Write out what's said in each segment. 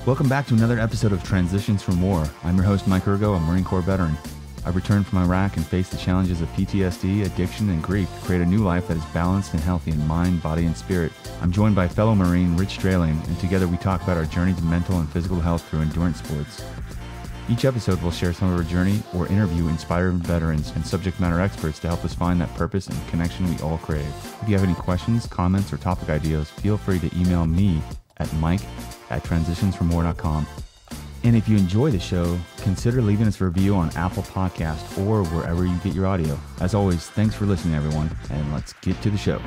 Welcome back to another episode of Transitions from War. I'm your host, Mike Ergo, a Marine Corps veteran. I've returned from Iraq and faced the challenges of PTSD, addiction, and grief to create a new life that is balanced and healthy in mind, body, and spirit. I'm joined by fellow Marine Rich Strayling, and together we talk about our journey to mental and physical health through endurance sports. Each episode will share some of our journey or interview inspired veterans and subject matter experts to help us find that purpose and connection we all crave. If you have any questions, comments, or topic ideas, feel free to email me at mike@transitionsfromwar.com. And if you enjoy the show, consider leaving us a review on Apple Podcast or wherever you get your audio. As always, thanks for listening, everyone, and let's get to the show.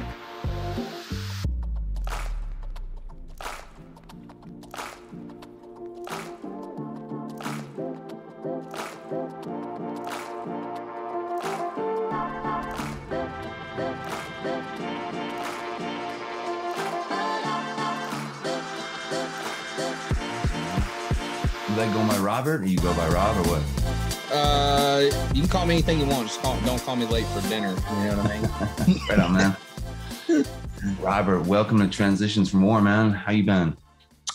You like going by Robert, or you go by Rob, or what? You can call me anything you want. Just don't call me late for dinner. You know what I mean? Right on, man. Robert, welcome to Transitions from War, man. How you been?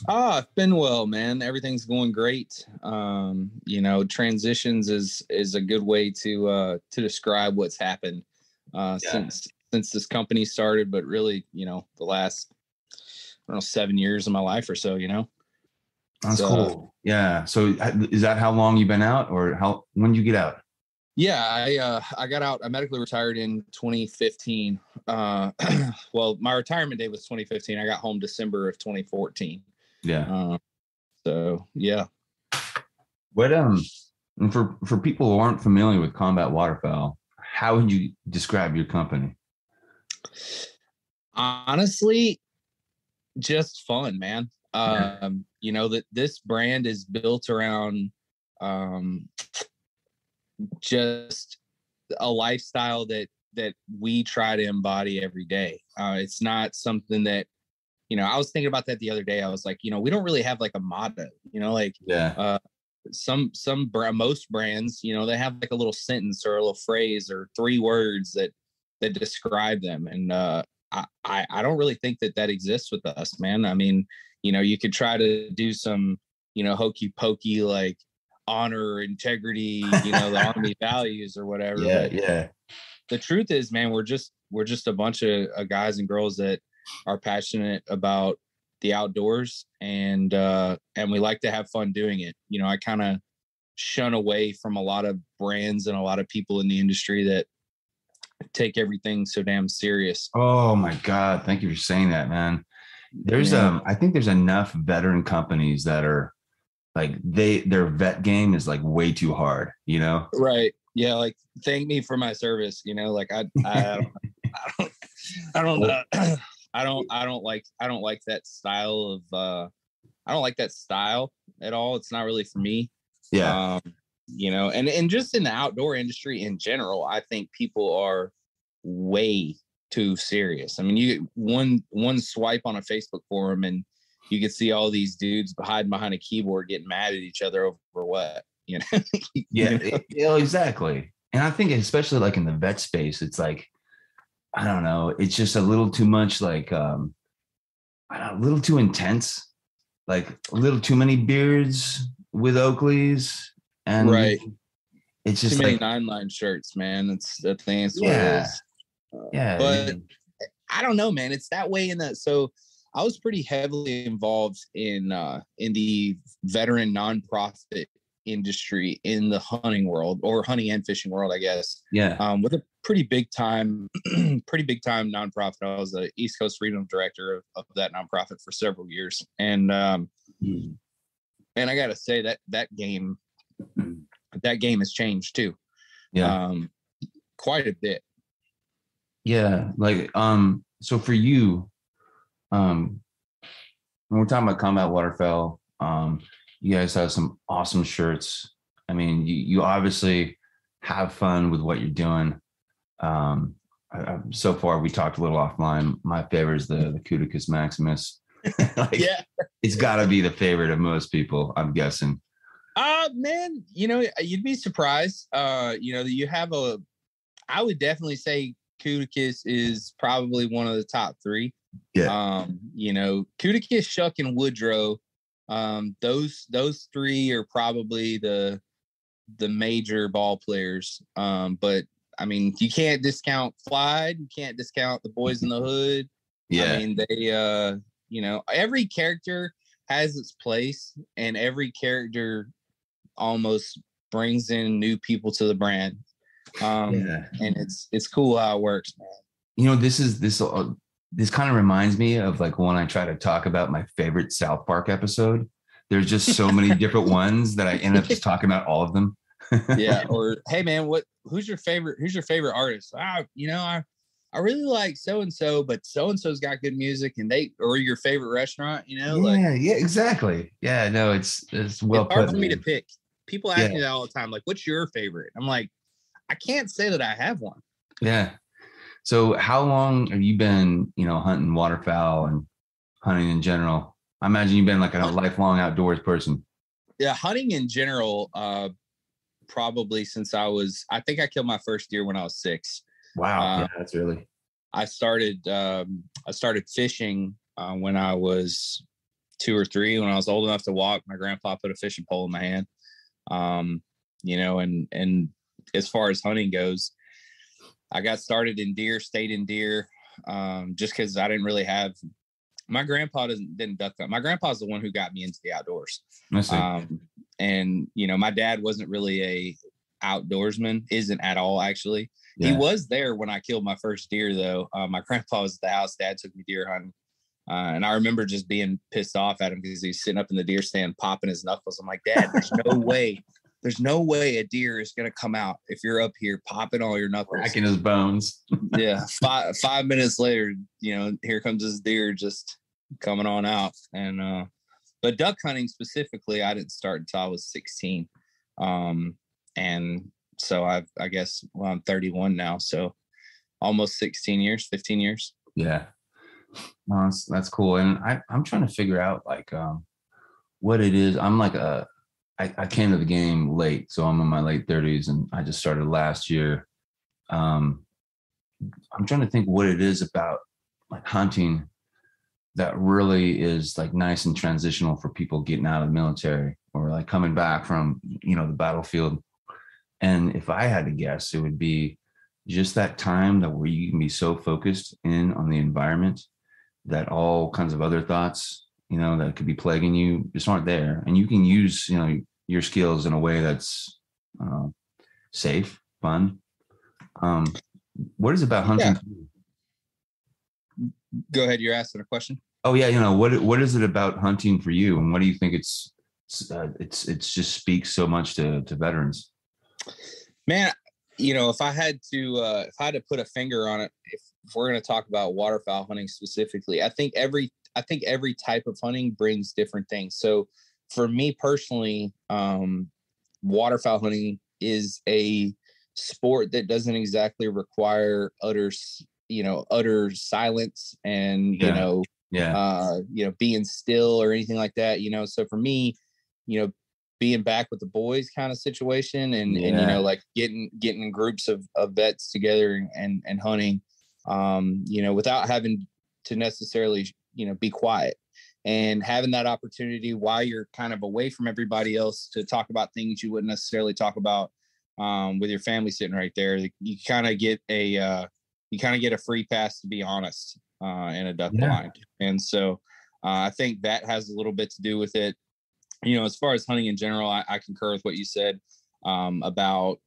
I've been well, man. Everything's going great. Transitions is a good way to describe what's happened since this company started, but really, the last 7 years of my life or so, That's cool. Yeah. So is that how long you've been out, or when did you get out? Yeah, I got out. I medically retired in 2015. Well, my retirement date was 2015. I got home December of 2014. Yeah. So yeah. What and for people who aren't familiar with Combat Waterfowl, how would you describe your company? Honestly, just fun, man. That this brand is built around just a lifestyle that we try to embody every day. It's not something that, I was thinking about that the other day. I was like, we don't really have like a motto, most brands, they have like a little sentence or a little phrase or 3 words that describe them. And I don't really think that exists with us, man. I mean, you could try to do some, hokey pokey, like honor, integrity, the Army values or whatever. Yeah. Yeah. The truth is, man, we're just a bunch of guys and girls that are passionate about the outdoors, and we like to have fun doing it. I kind of shun away from a lot of brands and a lot of people in the industry that take everything so damn serious. Oh my God. Thank you for saying that, man. There's I think there's enough veteran companies that are like their vet game is like way too hard, Right. Yeah. Like, thank me for my service, like I don't like that style of I don't like that style at all. It's not really for me. Yeah. And just in the outdoor industry in general, I think people are way too serious. I mean, you get one swipe on a Facebook forum and you can see all these dudes hiding behind a keyboard getting mad at each other over what, Yeah, exactly. And I think especially like in the vet space, it's like, I don't know, it's just a little too much, like a little too intense, like a little too many beards with Oakleys, and right. It's just too many like 9-line shirts, man. That's what it is. Yeah. But I don't know, man. It's that way in that. So I was pretty heavily involved in the veteran nonprofit industry in the hunting world, or hunting and fishing world, I guess. Yeah. With a pretty big time nonprofit. I was the East Coast Freedom Director of that nonprofit for several years. And I got to say that game has changed too. Yeah. Quite a bit. Yeah. Like, so for you, when we're talking about Combat Waterfowl, you guys have some awesome shirts. I mean, you obviously have fun with what you're doing. So far, we talked a little offline. My favorite is the Cudicus Maximus. It's got to be the favorite of most people, I'm guessing. Man, you'd be surprised. You have I would definitely say Kudakis is probably one of the top three. Yeah. Kudakis, Shuck, and Woodrow. Those three are probably the major ball players. But I mean, you can't discount Clyde. You can't discount the Boys in the Hood. Yeah. I mean, they, every character has its place, and every character almost brings in new people to the brand. And it's cool how it works, man. This kind of reminds me of like when I try to talk about my favorite South Park episode. There's just so many different ones that I end up just talking about all of them. Yeah. Or, hey man, who's your favorite artist? I really like so-and-so, but so-and-so's got good music, or your favorite restaurant, Yeah, exactly. Yeah, no, it's well it's hard put, for me to pick. People ask me that all the time, like, what's your favorite? I'm like, I can't say that I have one. Yeah. So how long have you been, hunting waterfowl and hunting in general? I imagine you've been like a lifelong outdoors person. Yeah, hunting in general, probably since I think I killed my first deer when I was 6. Wow. Yeah, that's early. I started fishing when I was 2 or 3. When I was old enough to walk, my grandpa put a fishing pole in my hand. And as far as hunting goes, I got started in deer, stayed in deer, just because I didn't really have. My grandpa didn't duck hunt. My grandpa's the one who got me into the outdoors. I see. And my dad wasn't really a outdoorsman, isn't at all actually. Yeah. He was there when I killed my first deer, though. My grandpa was at the house. Dad took me deer hunting. And I remember just being pissed off at him because he's sitting up in the deer stand popping his knuckles. I'm like, Dad, there's no way a deer is going to come out if you're up here popping all your knuckles. Cracking his bones. Yeah. 5 minutes later, here comes this deer just coming on out. And, but duck hunting specifically, I didn't start until I was 16. And so I guess, I'm 31 now. So almost 15 years. Yeah. No, that's cool. And I'm trying to figure out like what it is. I'm like I came to the game late, so I'm in my late 30s and I just started last year. I'm trying to think what it is about like hunting that really is like nice and transitional for people getting out of the military or like coming back from, the battlefield. And if I had to guess, it would be just that time where you can be so focused in on the environment that all kinds of other thoughts, that could be plaguing you just aren't there. And you can use, your skills in a way that's safe, fun. What is it about hunting? Yeah. Go ahead. You're asking a question. Oh yeah. What is it about hunting for you? And what do you think it's just speaks so much to veterans? Man, if I had to put a finger on it, if we're going to talk about waterfowl hunting specifically, I think every type of hunting brings different things. So for me personally, waterfowl hunting is a sport that doesn't exactly require utter silence and, being still or anything like that, So for me, being back with the boys kind of situation and like getting in groups of vets together and hunting, without having to necessarily, be quiet and having that opportunity while you're kind of away from everybody else to talk about things you wouldn't necessarily talk about with your family sitting right there. You kind of get a free pass to be honest in a duck blind. And so I think that has a little bit to do with it. As far as hunting in general, I concur with what you said about,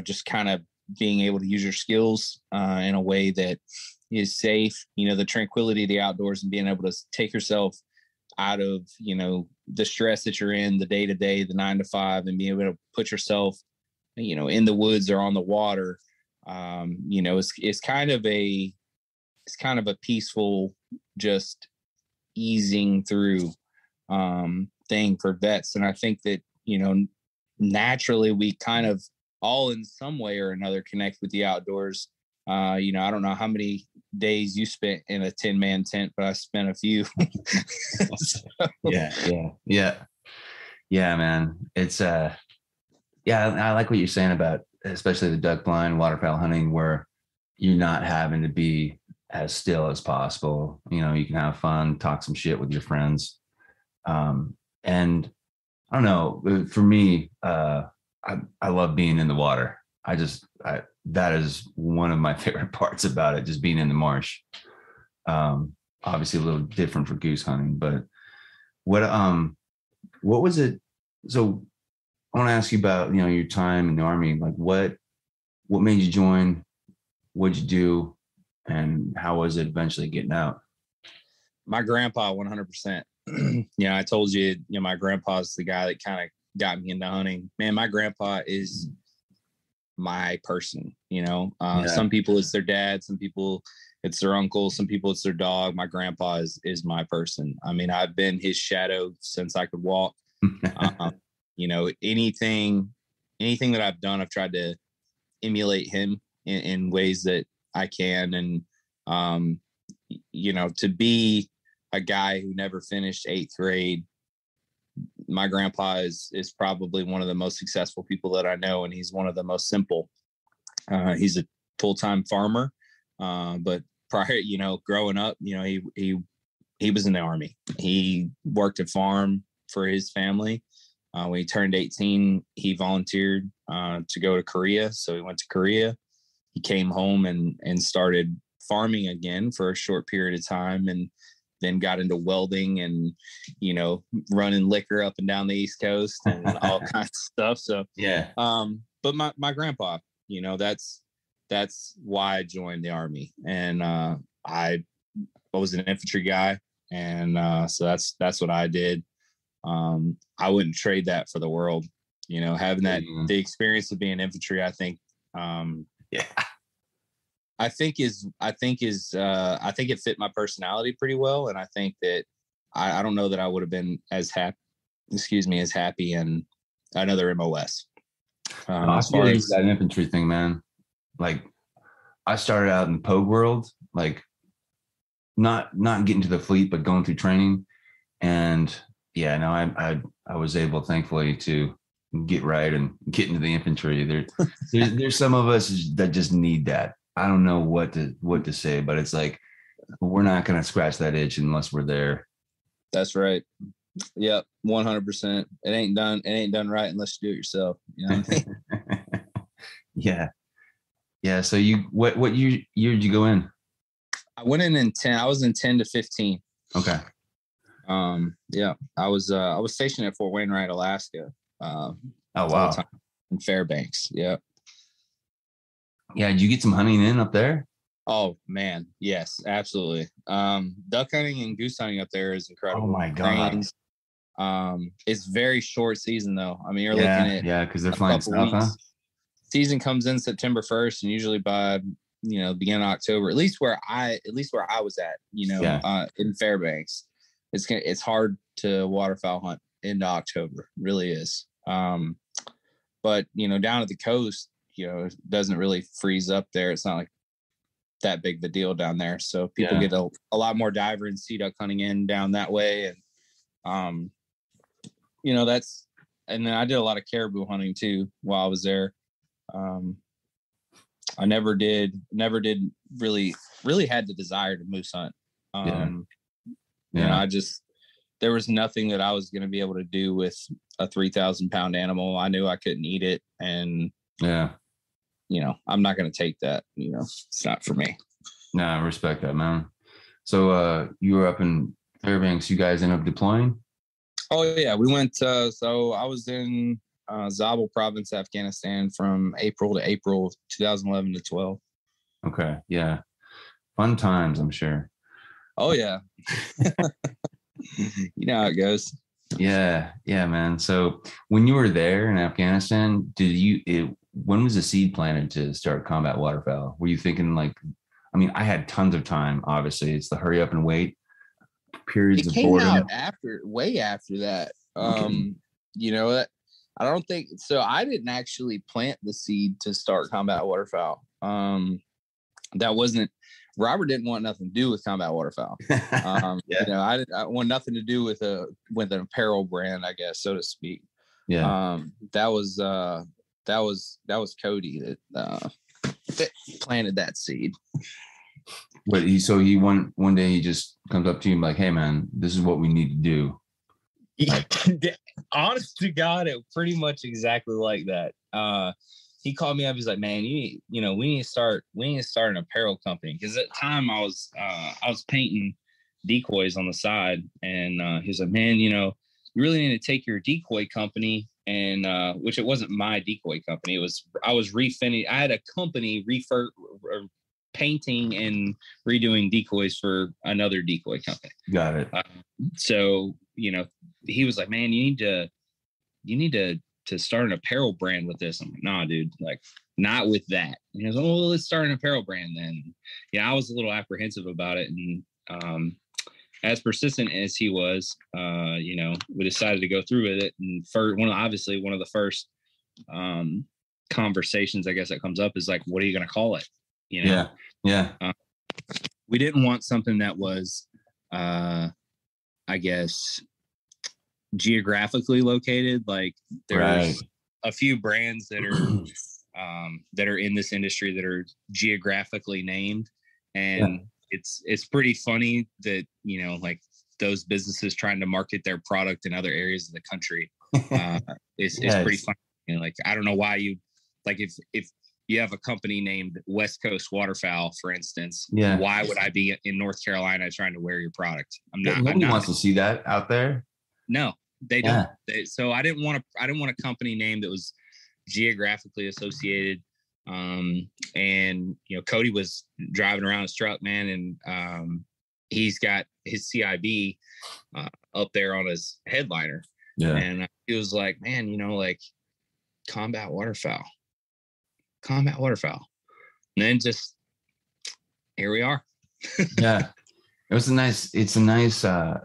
just kind of being able to use your skills in a way that is safe, the tranquility of the outdoors and being able to take yourself out of, the stress that you're in the day to day, the 9 to 5, and being able to put yourself, in the woods or on the water. It's kind of a peaceful, just easing through thing for vets. And I think that, naturally we kind of all in some way or another connect with the outdoors. I don't know how many days you spent in a 10-man tent, but I spent a few. Yeah. Yeah, man. It's yeah, I like what you're saying about especially the duck blind waterfowl hunting where you're not having to be as still as possible. You know, you can have fun, talk some shit with your friends. And I don't know, for me, I love being in the water. That is one of my favorite parts about it, just being in the marsh. Obviously a little different for goose hunting, but what, what was it? So I want to ask you about, your time in the Army. Like what made you join? What'd you do? And how was it eventually getting out? My grandpa, 100%. I told you, my grandpa's the guy that kind of got me into hunting. Man, my grandpa is my person. Yeah. Some people it's their dad, some people it's their uncle, some people it's their dog. My grandpa is my person. I mean, I've been his shadow since I could walk. Anything that I've done, I've tried to emulate him in ways that I can. And to be a guy who never finished 8th grade, my grandpa is probably one of the most successful people that I know, and he's one of the most simple. He's a full-time farmer, but prior, growing up, he was in the Army. He worked a farm for his family. When he turned 18, he volunteered to go to Korea. So he went to Korea. He came home and started farming again for a short period of time, and then got into welding and, running liquor up and down the East Coast and all kinds of stuff. So, yeah. But my grandpa, that's why I joined the Army. And I was an infantry guy. And so that's what I did. I wouldn't trade that for the world, having the experience of being infantry. I think, yeah, I think it fit my personality pretty well. And I think that I don't know that I would have been as happy in another MOS. I feel like that infantry thing, man. Like I started out in the Pogue world, like not getting to the fleet, but going through training. And yeah, no, I was able, thankfully, to get right and get into the infantry. There's some of us that just need that. I don't know what to say, but it's like we're not going to scratch that itch unless we're there. That's right. Yep, 100%. It ain't done right unless you do it yourself. You know what I mean? Yeah. So what year did you go in? I went in 10. I was in 10 to 15. Okay. Yeah, I was stationed at Fort Wainwright, Alaska. Oh wow. In Fairbanks. Yeah. Yeah. Did you get some hunting in up there? Oh man, yes, absolutely. Duck hunting and goose hunting up there is incredible. Oh my god. It's very short season though. I mean, you're looking at because they're flying south, huh? Season comes in September 1st, and usually by beginning of October, at least where I was at, in Fairbanks, it's hard to waterfowl hunt into October. It really is. But down at the coast, it doesn't really freeze up there. It's not like that big of a deal down there. So people get a lot more diver and sea duck hunting in down that way. And, and then I did a lot of caribou hunting too while I was there. I never did really had the desire to moose hunt. There was nothing that I was going to be able to do with a 3,000 pound animal. I knew I couldn't eat it. And I'm not going to take that, it's not for me. No, I respect that, man. So you were up in Fairbanks, you guys ended up deploying? Oh yeah. We went, so I was in Zabul province, Afghanistan from April to April 2011 to 12. Okay. Yeah. Fun times, I'm sure. Oh yeah. You know how it goes. Yeah, man. So when you were there in Afghanistan, when was the seed planted to start Combat Waterfowl? Were you thinking I had tons of time, obviously. It's the hurry up and wait periods of boredom. It came out way after that. Okay. I don't think so. I didn't actually plant the seed to start Combat Waterfowl. That wasn't Robert didn't want nothing to do with Combat Waterfowl. Yeah. You know, I want nothing to do with an apparel brand, I guess, so to speak. Yeah. That was Cody that planted that seed. But he one day he just comes up to you and like, hey man, this is what we need to do. Like, honest to God, it pretty much exactly like that. He called me up. He's like, man, we need to start an apparel company. Because at the time I was painting decoys on the side, and he was like, man, you really need to take your decoy company, and which it wasn't my decoy company. I was refinishing. I had a company painting and redoing decoys for another decoy company. Got it. So he was like, man, you need to start an apparel brand with this. I'm like, nah, dude, like not with that. And he was like, well, let's start an apparel brand then. Yeah, I was a little apprehensive about it. And as persistent as he was, we decided to go through with it. And one of the first conversations, I guess, that comes up is like, what are you going to call it? Yeah. We didn't want something that was, I guess, geographically located. Like there's a few brands that are in this industry that are geographically named, and it's pretty funny that like those businesses trying to market their product in other areas of the country is pretty funny. Like I don't know why you like if you have a company named West Coast Waterfowl, for instance, why would I be in North Carolina trying to wear your product? Nobody wants to see that out there. No, they don't. So I didn't want a company name that was geographically associated. And Cody was driving around his truck, man, and he's got his CIB up there on his headliner. Yeah, and he was like, man, like Combat Waterfowl. And then just here we are. Yeah, it's a nice I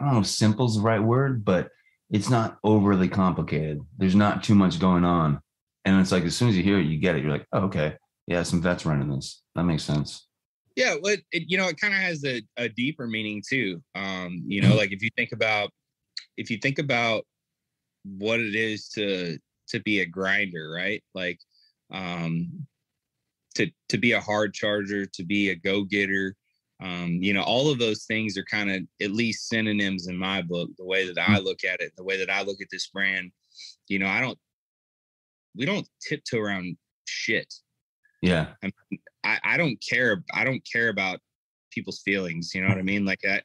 don't know if simple's the right word, but it's not overly complicated. There's not too much going on. And it's like, as soon as you hear it, you get it. You're like, oh, okay. Yeah, some vets running this. That makes sense. Yeah, well, it kind of has a deeper meaning too. Like if you think about what it is to be a grinder, right? Like to be a hard charger, to be a go-getter, all of those things are kind of at least synonyms in my book, the way that I look at it, the way that I look at this brand. We don't tiptoe around shit. Yeah. I don't care about people's feelings. You know what I mean? Like I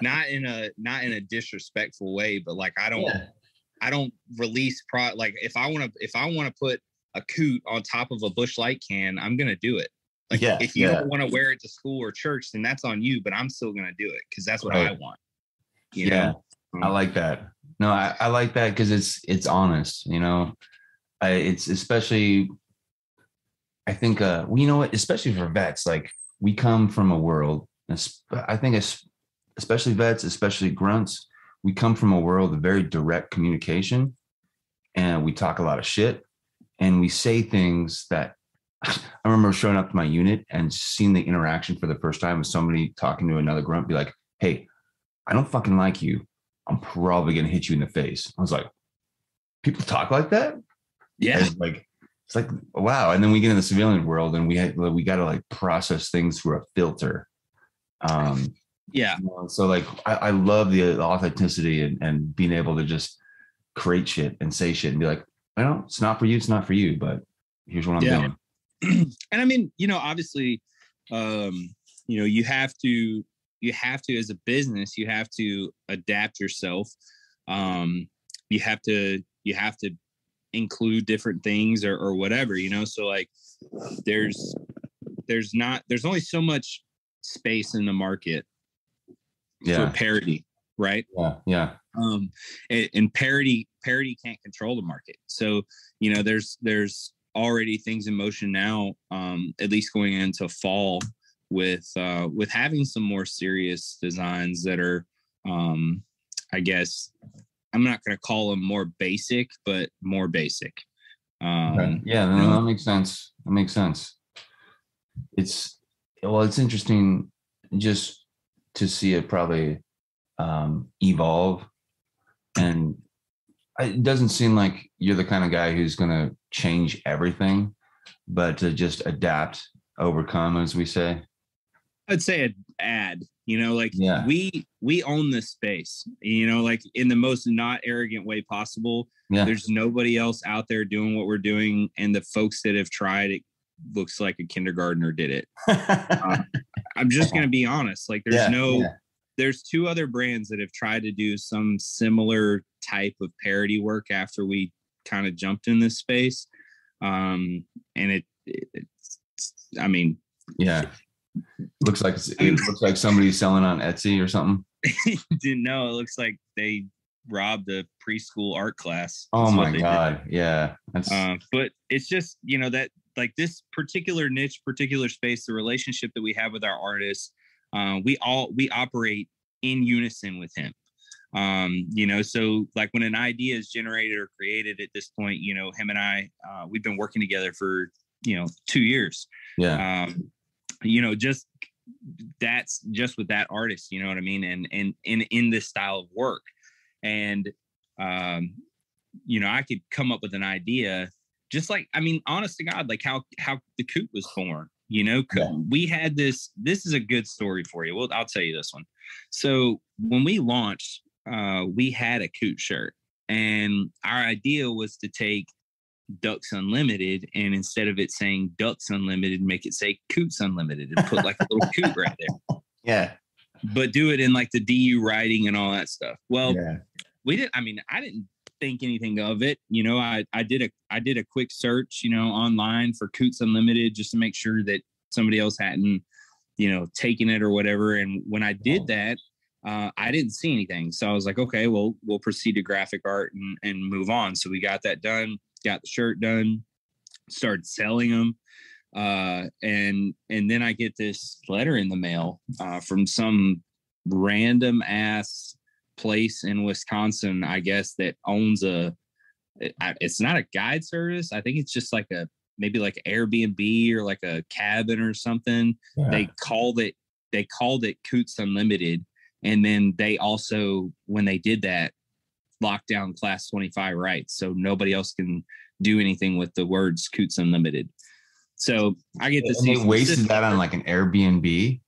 not in a disrespectful way, but like I don't release like if I want to put a coot on top of a Busch Light can, I'm going to do it. Like if you don't want to wear it to school or church, then that's on you, but I'm still going to do it because that's what I want. You know? I like that. No, I like that because it's honest, it's especially, I think, especially for vets, like we come from a world, I think especially vets, especially grunts, we come from a world of very direct communication, and we talk a lot of shit, and we say things that I remember showing up to my unit and seeing the interaction for the first time with somebody talking to another grunt, be like, hey, I don't fucking like you. I'm probably going to hit you in the face. I was like, people talk like that? Yeah. It's like, wow. And then we get in the civilian world and we got to like process things through a filter. So like, I love the authenticity and being able to just create shit and say shit and be like, well, it's not for you. It's not for you, but here's what I'm doing. And I mean, obviously, you have to, as a business, you have to adapt yourself. You have to include different things or whatever, so like there's only so much space in the market for parity, right? Yeah. And parity can't control the market. So, there's already things in motion now, at least going into fall with having some more serious designs that are, I guess, I'm not going to call them more basic, but more basic. Okay. Yeah, that makes sense. That makes sense. It's well, it's interesting just to see it probably evolve. And it doesn't seem like you're the kind of guy who's going to change everything, but to just adapt, overcome, as we say. I'd say an ad, like Yeah. we own this space, like in the most not arrogant way possible. Yeah. There's nobody else out there doing what we're doing. And the folks that have tried it looks like a kindergartner did it. I'm just going to be honest. Like there's two other brands that have tried to do some similar type of parody work after we kind of jumped in this space. And it's I mean, yeah. Looks like somebody's selling on Etsy or something. Didn't know. It looks like they robbed a preschool art class. Oh my God. Yeah. But it's just, that like this particular niche, particular space, the relationship that we have with our artists, we operate in unison with him. So like when an idea is generated or created at this point, him and I, we've been working together for, 2 years. Yeah. Just that's just with that artist, you know what I mean? And in this style of work. And, I could come up with an idea just like, honest to God, like how the Coot was born, we had this is a good story for you. Well, I'll tell you this one. So when we launched, we had a Coot shirt, and our idea was to take Ducks Unlimited, and instead of it saying Ducks Unlimited, make it say Coots Unlimited and put like a little coot right there. Yeah. But do it in like the DU writing and all that stuff. Well, yeah. I didn't think anything of it. I did a quick search, online for Coots Unlimited just to make sure that somebody else hadn't, taken it or whatever. And when I did that, I didn't see anything. So I was like, okay, well, we'll proceed to graphic art and move on. So we got that done. Got the shirt done, started selling them. And then I get this letter in the mail from some random ass place in Wisconsin, I guess, that owns it's not a guide service. I think it's just like maybe like Airbnb or like a cabin or something. Yeah. They called it Coots Unlimited. And then they also, when they did that, lockdown class 25 rights, so nobody else can do anything with the words Coots Unlimited. So I get to see. They wasted that on like an Airbnb.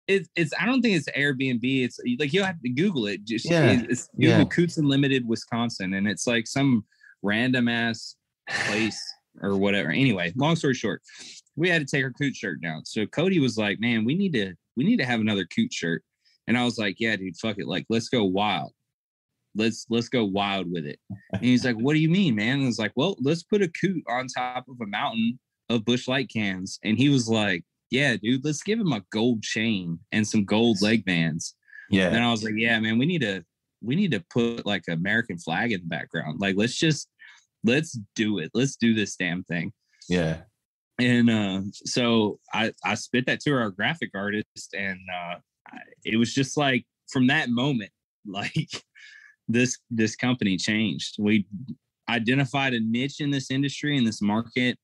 It's I don't think it's Airbnb. It's like you'll have to Google it. Just it's Google Coots Unlimited Wisconsin, and it's like some random ass place or whatever. Anyway, long story short, we had to take our Coot shirt down. So Cody was like, "Man, we need to have another Coot shirt," and I was like, "Yeah, dude, fuck it. Like, let's go wild." Let's go wild with it. And he's like, what do you mean, man? And I was like, well, let's put a Coot on top of a mountain of Busch Light cans. And he was like, yeah, dude, let's give him a gold chain and some gold leg bands. Yeah. And I was like, yeah, man, we need to put like an American flag in the background. Like, let's do it. Let's do this damn thing. Yeah. And so I spit that to our graphic artist, and it was just like from that moment, like this company changed. We identified a niche in this industry, in this market.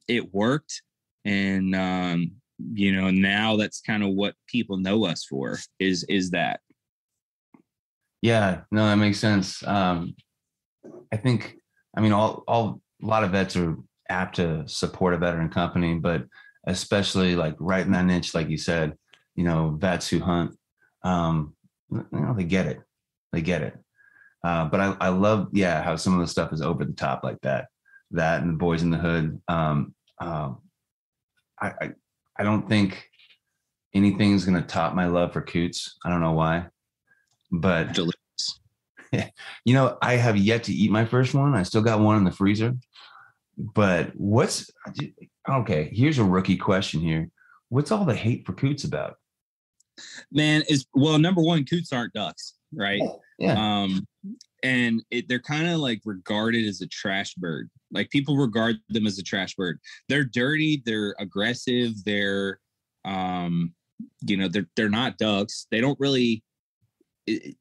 It worked. And, now that's kind of what people know us for is that. Yeah, no, that makes sense. I think, a lot of vets are apt to support a veteran company, but especially like right in that niche, like you said, vets who hunt, they get it. But I love, how some of the stuff is over the top like that and the Boys in the Hood. I don't think anything's going to top my love for Coots. I don't know why, but delicious. I have yet to eat my first one. I still got one in the freezer, but okay, here's a rookie question here. What's all the hate for Coots about? Man, number one, Coots aren't ducks, right? Yeah. And they're kind of like regarded as a trash bird. Like people regard them as a trash bird. They're dirty. They're aggressive. They're, they're not ducks. They don't really. They're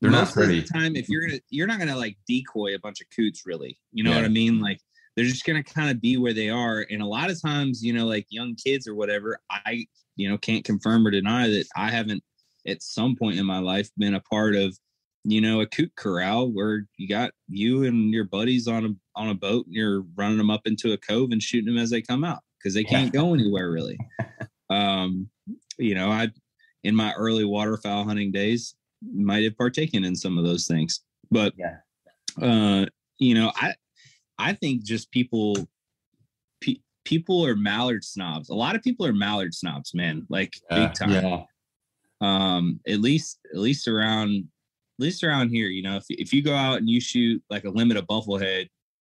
not pretty. Most of the time, if you're not gonna like decoy a bunch of Coots, really. You know what I mean? Like they're just going to kind of be where they are. And a lot of times, you know, like young kids or whatever, I, you know, can't confirm or deny that I haven't at some point in my life been a part of, you know, a coot corral where you got you and your buddies on a boat and you're running them up into a cove and shooting them as they come out because they can't go anywhere really. You know, in my early waterfowl hunting days might have partaken in some of those things, but you know, I think just people are mallard snobs. A lot of people are mallard snobs, man, like big time. At least around here, you know, if you go out and you shoot like a limited bufflehead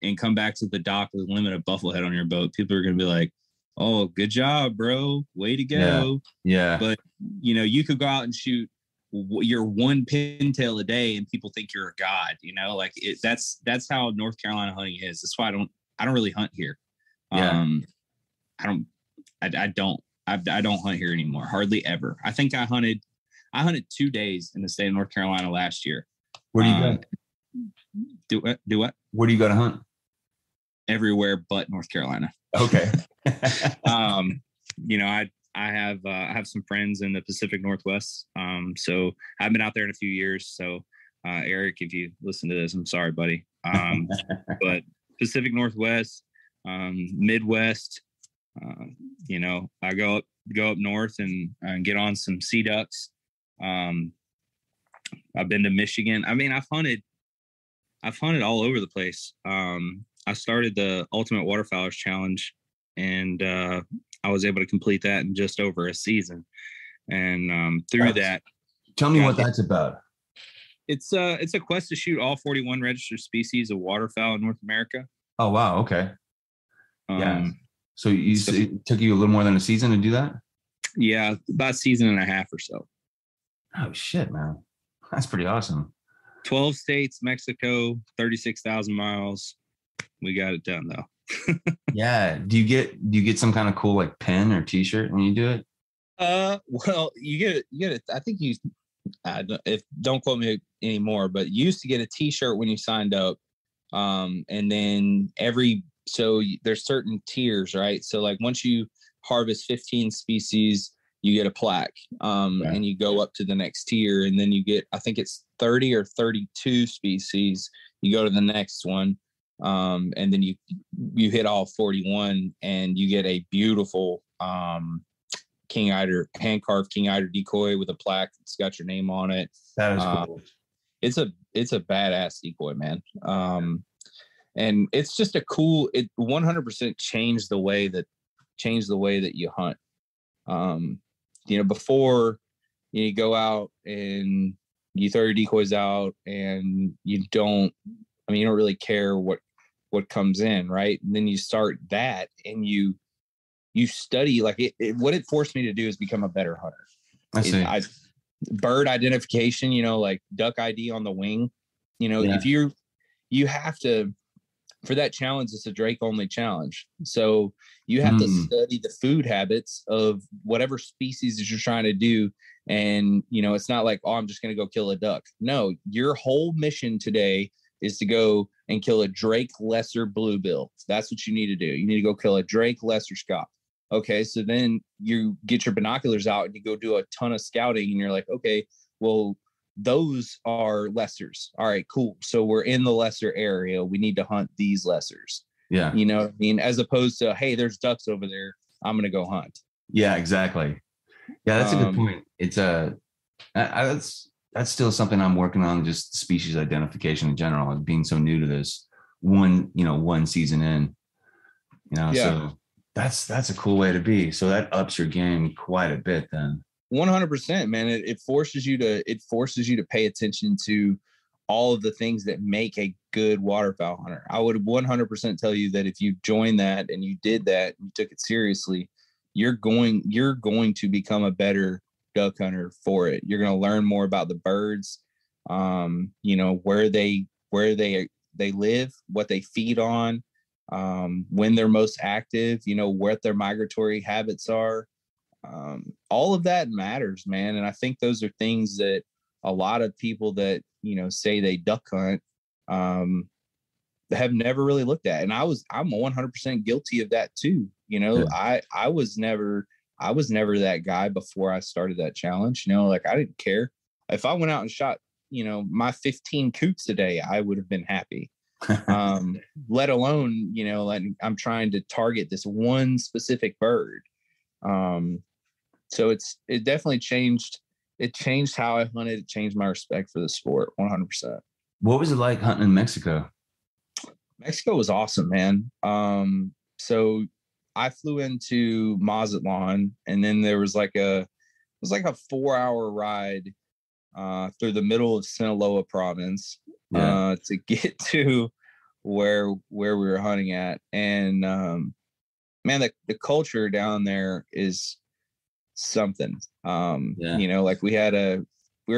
and come back to the dock with a limited bufflehead on your boat, people are going to be like, oh, good job, bro. Way to go. Yeah. But you know, you could go out and shoot your one pintail a day and people think you're a god, you know, like that's how North Carolina hunting is. That's why I don't really hunt here. I don't hunt here anymore. Hardly ever. I think I hunted 2 days in the state of North Carolina last year. Where do you go? Do what? Where do you go to hunt? Everywhere but North Carolina. Okay. You know, I have some friends in the Pacific Northwest. So I've been out there in a few years. So Eric, if you listen to this, I'm sorry, buddy. But Pacific Northwest, Midwest, you know, I go up north and get on some sea ducks. I've been to Michigan. I mean, I've hunted all over the place. I started the Ultimate Waterfowlers Challenge, and I was able to complete that in just over a season. And through that, tell me what that's about. It's a quest to shoot all 41 registered species of waterfowl in North America. Oh wow, okay. So it took you a little more than a season to do that? Yeah, about a season and a half or so. Oh shit, man. That's pretty awesome. 12 states, Mexico, 36,000 miles. We got it done though. Yeah. Do you get some kind of cool like pen or t-shirt when you do it? Well, you get it. I think don't quote me anymore, but you used to get a t-shirt when you signed up. And then there's certain tiers, right? So like once you harvest 15 species, you get a plaque, and you go up to the next tier, and then you get, I think it's 30 or 32 species. You go to the next one, and then you hit all 41, and you get a beautiful king eider, hand carved king eider decoy with a plaque that's got your name on it. That is cool. It's a badass decoy, man. And it's just it 100% changed the way that you hunt. You know, before you go out and you throw your decoys out and you don't really care what comes in, right? And then you start that and you study, like what it forced me to do is become a better hunter. I see. Bird identification, you know, like duck ID on the wing, you know, if you have to, for that challenge, it's a Drake only challenge. So you have to study the food habits of whatever species that you're trying to do. And, you know, it's not like, oh, I'm just going to go kill a duck. No, your whole mission today is to go and kill a Drake lesser bluebill. That's what you need to do. You need to go kill a Drake lesser scaup. Okay. So then you get your binoculars out and you go do a ton of scouting and you're like, okay, well, those are lessers. All right, cool. So we're in the lesser area. We need to hunt these lessers. Yeah. You know what I mean? As opposed to, hey, there's ducks over there, I'm going to go hunt. Yeah, exactly. Yeah, that's a good point. It's that's still something I'm working on, just species identification in general, and being so new to this one season in, you know, so that's a cool way to be. So that ups your game quite a bit then. 100%, man. It forces you to pay attention to all of the things that make a good waterfowl hunter. I would 100% tell you that if you joined that and you did that and you took it seriously, you're going to become a better duck hunter for it. You're going to learn more about the birds, you know, where they live, what they feed on, when they're most active, you know, what their migratory habits are. All of that matters, man. And I think those are things that a lot of people that, you know, say they duck hunt, have never really looked at. And I'm 100% guilty of that too. You know, Yeah. I was never that guy before I started that challenge. You know, like I didn't care if I went out and shot, you know, my 15 coots a day, I would have been happy. Let alone, you know, like I'm trying to target this one specific bird. So it definitely changed. It changed how I hunted. It changed my respect for the sport 100%. What was it like hunting in Mexico? Mexico was awesome, man. So I flew into Mazatlan, and then there was like a 4-hour ride through the middle of Sinaloa province to get to where we were hunting at. And man, the culture down there is something. You know, like we're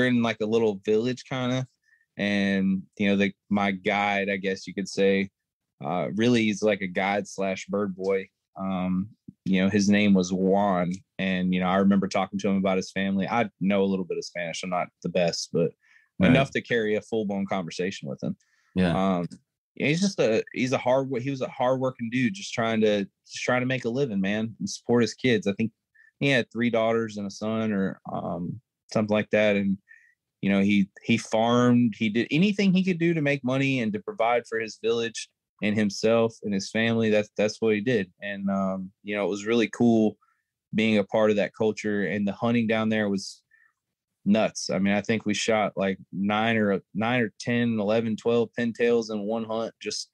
in like a little village kind of, and you know, my guide, I guess you could say, really he's like a guide / bird boy. You know, his name was Juan, and you know, I remember talking to him about his family. I know a little bit of Spanish. I'm not the best, but enough to carry a full-blown conversation with him. Yeah. He was a hard-working dude, just trying to make a living, man, and support his kids. I think he had 3 daughters and a son, or something like that. And you know, he farmed. He did anything he could do to make money and to provide for his village and himself and his family. That's what he did. And you know, it was really cool being a part of that culture. And the hunting down there was nuts. I mean, I think we shot like 9 or 10, 11, 12 pintails in one hunt. Just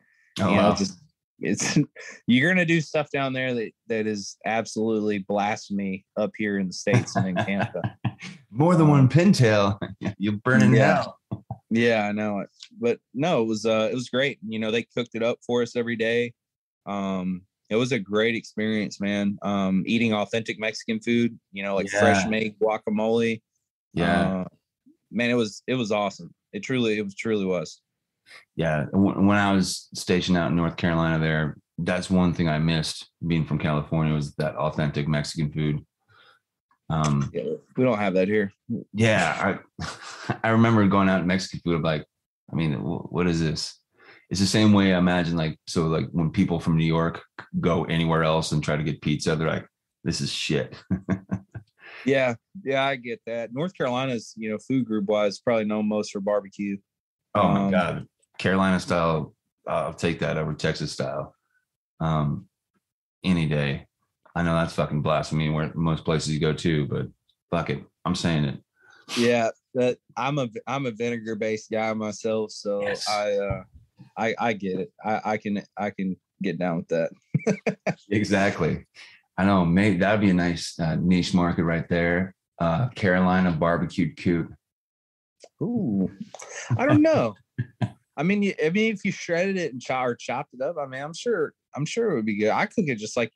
it's you're gonna do stuff down there that is absolutely blasphemy up here in the States and in Canada. More than one pintail, you're burning hell. Yeah, I know it. But no, it was great. You know, they cooked it up for us every day. It was a great experience, man. Eating authentic Mexican food, you know, like fresh made guacamole. Man, it was awesome. It truly was. Yeah. When I was stationed out in North Carolina there, that's one thing I missed being from California, was that authentic Mexican food. We don't have that here. Yeah. I remember going out Mexican food. I'm like, I mean, what is this? It's the same way I imagine, like, so like when people from New York go anywhere else and try to get pizza, they're like, this is shit. Yeah, I get that. North Carolina's, you know, food group wise, probably known most for barbecue. Oh my God. Carolina style, I'll take that over Texas style any day. I know that's fucking blasphemy where most places you go to, but fuck it, I'm saying it. Yeah, that I'm a vinegar based guy myself, so yes. I get it. I can get down with that. Exactly. I know, mate. That'd be a nice niche market right there. Carolina barbecued coot. Ooh, I don't know. I mean, if you shredded it and chopped it up, I mean, I'm sure it would be good. I cook it just like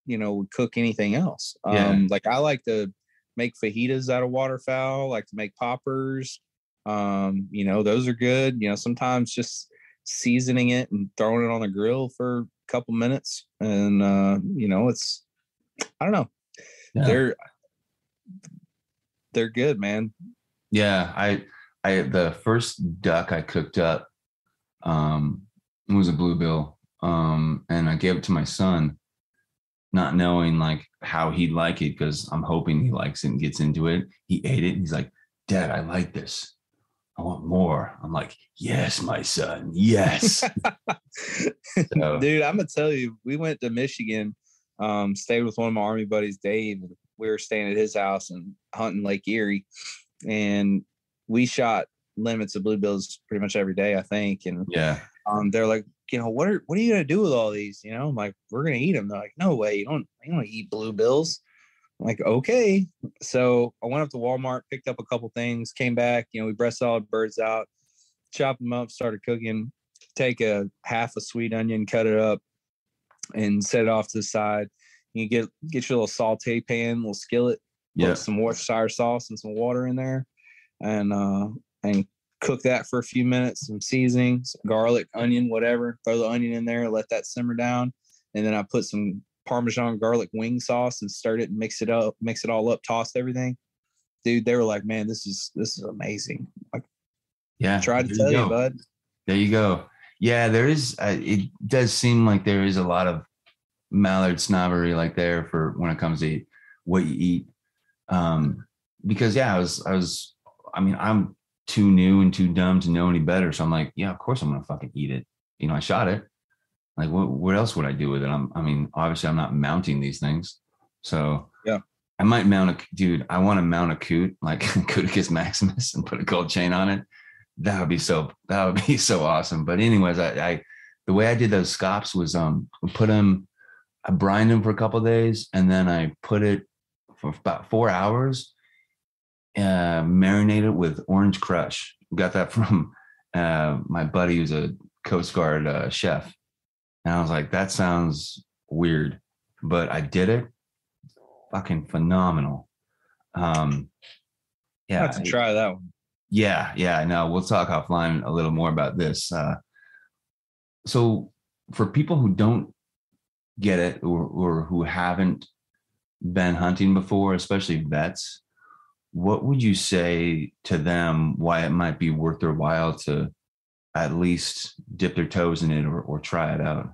you know, would cook anything else. Like I like to make fajitas out of waterfowl, like to make poppers. You know, those are good. You know, sometimes just seasoning it and throwing it on the grill for a couple minutes. And you know, I don't know. Yeah. They're good, man. Yeah. I the first duck I cooked up was a bluebill. And I gave it to my son, not knowing like how he'd like it, because I'm hoping he likes it and gets into it. He ate it and he's like, Dad, I like this. I want more. I'm like, yes, my son. Yes. So, dude, I'm gonna tell you, we went to Michigan, stayed with one of my Army buddies, Dave. And we were staying at his house and hunting Lake Erie, and we shot limits of bluebills pretty much every day, I think. And they're like, you know, what are you gonna do with all these? You know, I'm like, we're gonna eat them. They're like, no way, you don't eat bluebills. I'm like, okay. So I went up to Walmart, picked up a couple things, came back. You know, we breasted all the birds out, chopped them up, started cooking. Take a half a sweet onion, cut it up, and set it off to the side. You get your little saute pan, little skillet, put some Worcestershire sauce and some water in there, and cook that for a few minutes. Some seasonings, garlic, onion, whatever. Throw the onion in there, let that simmer down, and then I put some Parmesan garlic wing sauce and stirred it and mix it all up, tossed everything. Dude, they were like, man, this is amazing. Like, tried to tell you, bud. There you go. Yeah, there is. It does seem like there is a lot of mallard snobbery like there for when it comes to what you eat. Because yeah, I mean, I'm too new and too dumb to know any better. So I'm like, yeah, of course I'm going to fucking eat it. You know, I shot it. Like, what else would I do with it? I mean, obviously I'm not mounting these things. So yeah, I might dude, I want to mount a coot, like Cuticus Maximus, and put a gold chain on it. That would be so awesome. But anyways, I the way I did those scops was I brined them for a couple of days, and then I put it for about 4 hours, marinated with orange crush. Got that from my buddy who's a Coast Guard chef. And I was like, that sounds weird, but I did it. Fucking phenomenal. Yeah. I have to try that one. Yeah. No, we'll talk offline a little more about this. So for people who don't get it or who haven't been hunting before, especially vets, what would you say to them why it might be worth their while to at least dip their toes in it or try it out?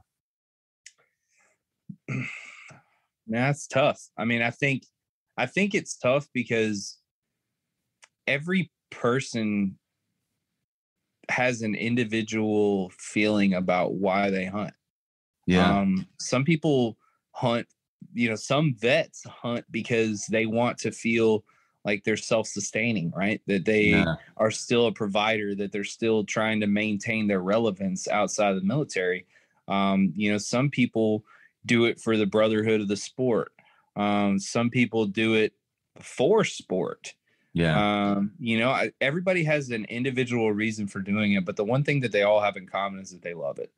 That's tough. I mean, I think it's tough because every person has an individual feeling about why they hunt. Yeah. Some people hunt, some vets hunt because they want to feel like they're self-sustaining, right? That they are still a provider, that they're still trying to maintain their relevance outside of the military. Some people do it for the brotherhood of the sport. Some people do it for sport. Yeah. Everybody has an individual reason for doing it, but the one thing that they all have in common is that they love it.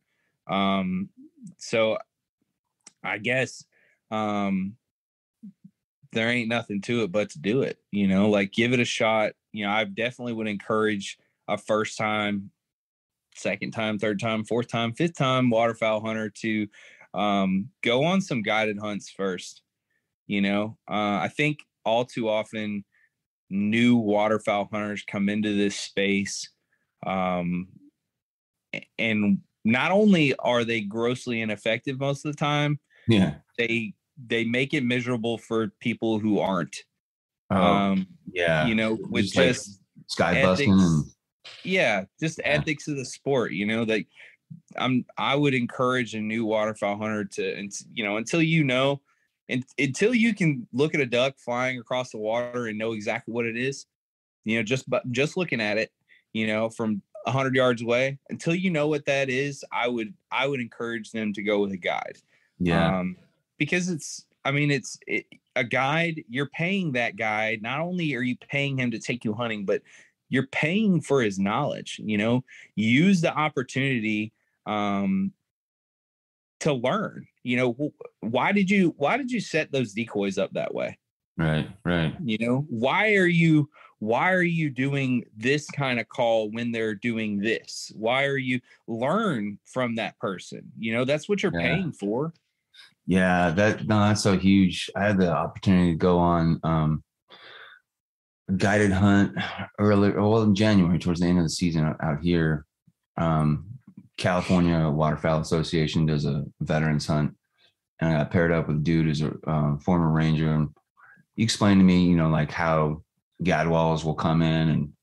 So I guess, there ain't nothing to it but to do it, like give it a shot. I definitely would encourage a first time, second time, third time, fourth time, fifth time waterfowl hunter to go on some guided hunts first. I think all too often new waterfowl hunters come into this space, and not only are they grossly ineffective most of the time, they make it miserable for people who aren't. With just sky ethics, busting and ethics of the sport. I would encourage a new waterfowl hunter to, until until you can look at a duck flying across the water and know exactly what it is, just looking at it, from 100 yards away, until you know what that is, I would encourage them to go with a guide. Yeah. Because a guide, you're paying that guide. Not only are you paying him to take you hunting, but you're paying for his knowledge. Use the opportunity to learn. Why did you set those decoys up that way? Right. Why are you doing this kind of call when they're doing this? Why are you learn from that person? That's what you're paying for. Yeah, that's so huge. I had the opportunity to go on a guided hunt in January, towards the end of the season out here. California Waterfowl Association does a veterans hunt, and I got paired up with a dude who's a former ranger, and he explained to me, like how gadwalls will come in and,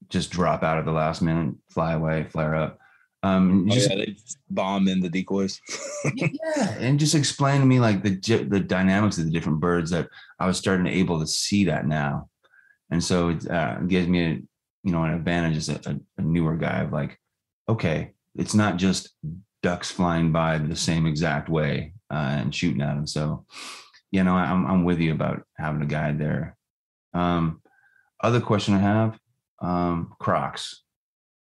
just drop out at the last minute, fly away, flare up. They bomb in the decoys. And just explain to me like the dynamics of the different birds that I was starting to able to see that now, and so it gives me an advantage as a newer guy of like, okay, it's not just ducks flying by the same exact way and shooting at them. So, I'm with you about having a guide there. Other question I have, Crocs.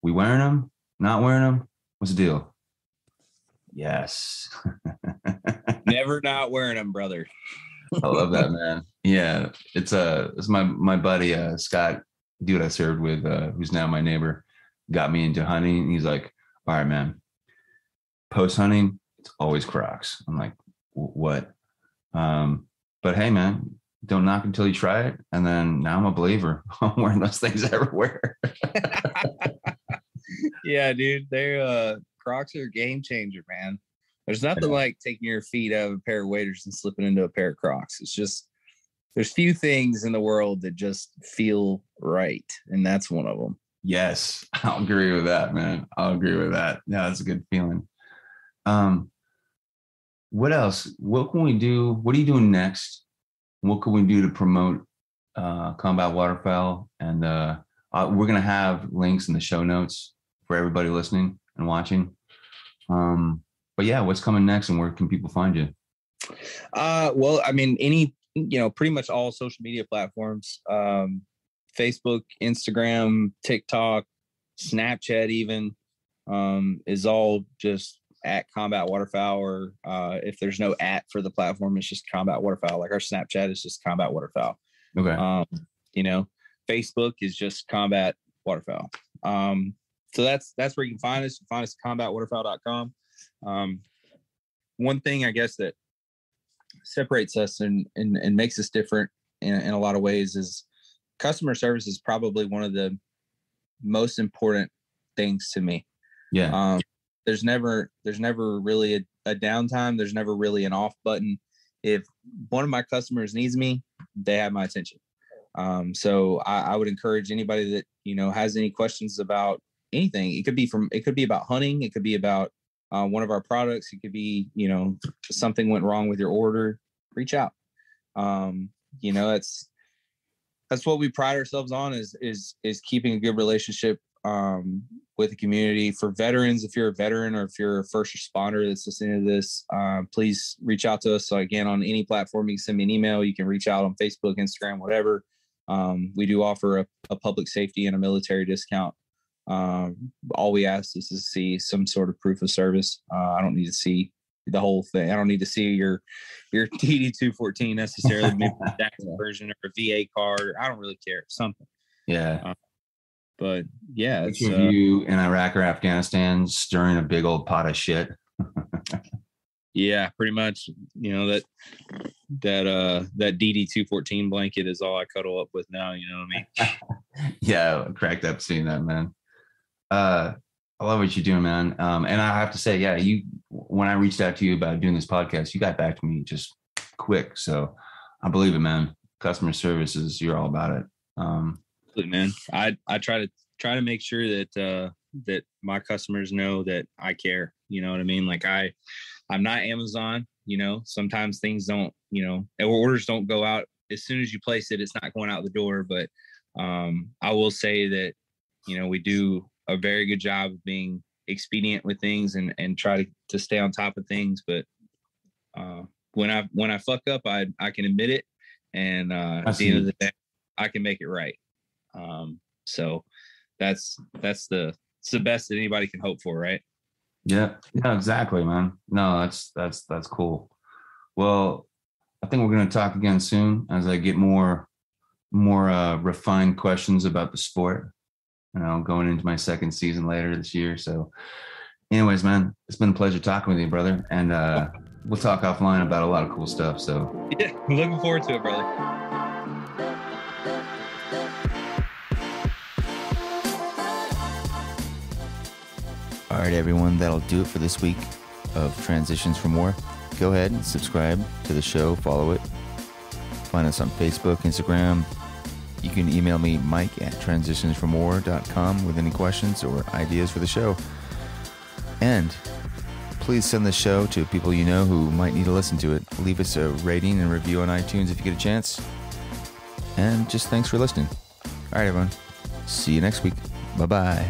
We wearing them? Not wearing them? What's the deal? Yes. Never not wearing them, brother. I love that, man. Yeah. It's my buddy, Scott, dude I served with, who's now my neighbor, got me into hunting. He's like, all right, man, post hunting, it's always Crocs. I'm like, what? But hey, man, don't knock until you try it. And then now I'm a believer. I'm wearing those things everywhere. Yeah, dude. They're Crocs are a game changer, man. There's nothing like taking your feet out of a pair of waders and slipping into a pair of Crocs. It's just there's few things in the world that just feel right, and that's one of them. Yes, I'll agree with that, man. I'll agree with that. Yeah, that's a good feeling. What else? What can we do? What are you doing next? What can we do to promote Combat Waterfowl? And we're gonna have links in the show notes for everybody listening and watching. But yeah, what's coming next, and where can people find you? Well, I mean, pretty much all social media platforms, Facebook, Instagram, TikTok, Snapchat, even, is all just at Combat Waterfowl, or if there's no at for the platform, it's just Combat Waterfowl. Like our Snapchat is just Combat Waterfowl. Okay. Facebook is just Combat Waterfowl. So that's where you can find us. You find us at combatwaterfowl.com. One thing I guess that separates us and makes us different in a lot of ways is customer service is probably one of the most important things to me. Yeah. There's never really a downtime. There's never really an off button. If one of my customers needs me, they have my attention. So I would encourage anybody that, has any questions about anything. It could be about hunting. It could be about one of our products. It could be, something went wrong with your order, reach out. That's what we pride ourselves on is keeping a good relationship with the community. For veterans, if you're a veteran or if you're a first responder that's listening to this, please reach out to us. So again, on any platform, you can send me an email. You can reach out on Facebook, Instagram, whatever. We do offer a public safety and a military discount. All we ask is to see some sort of proof of service. I don't need to see the whole thing. I don't need to see your DD-214 necessarily, maybe a Jackson version or a VA card. I don't really care. Something. Yeah. But yeah, it's you in Iraq or Afghanistan stirring a big old pot of shit. Yeah, pretty much. That DD-214 blanket is all I cuddle up with now. You know what I mean? Yeah, I cracked up seeing that, man. I love what you're doing, man. And I have to say, yeah, when I reached out to you about doing this podcast, you got back to me just quick. So I believe it, man. Customer services, you're all about it. Man, I try to make sure that my customers know that I care. You know what I mean? Like I'm not Amazon. Sometimes things don't. Orders don't go out as soon as you place it. It's not going out the door. But I will say that we do a very good job of being expedient with things and try to stay on top of things. But when I fuck up, I can admit it, and at the end of the day, I can make it right. So that's the best that anybody can hope for, right? Yeah, exactly, man. No, that's cool. Well, I think we're going to talk again soon as I get more refined questions about the sport. Going into my second season later this year. So anyways, man, it's been a pleasure talking with you, brother. And we'll talk offline about a lot of cool stuff. So yeah, looking forward to it, brother. All right, everyone, that'll do it for this week of Transitions from War. Go ahead and subscribe to the show, follow it. Find us on Facebook, Instagram. You can email me, mike@transitionsfromwar.com with any questions or ideas for the show. And please send the show to people you know who might need to listen to it. Leave us a rating and review on iTunes if you get a chance. And just thanks for listening. All right, everyone. See you next week. Bye-bye.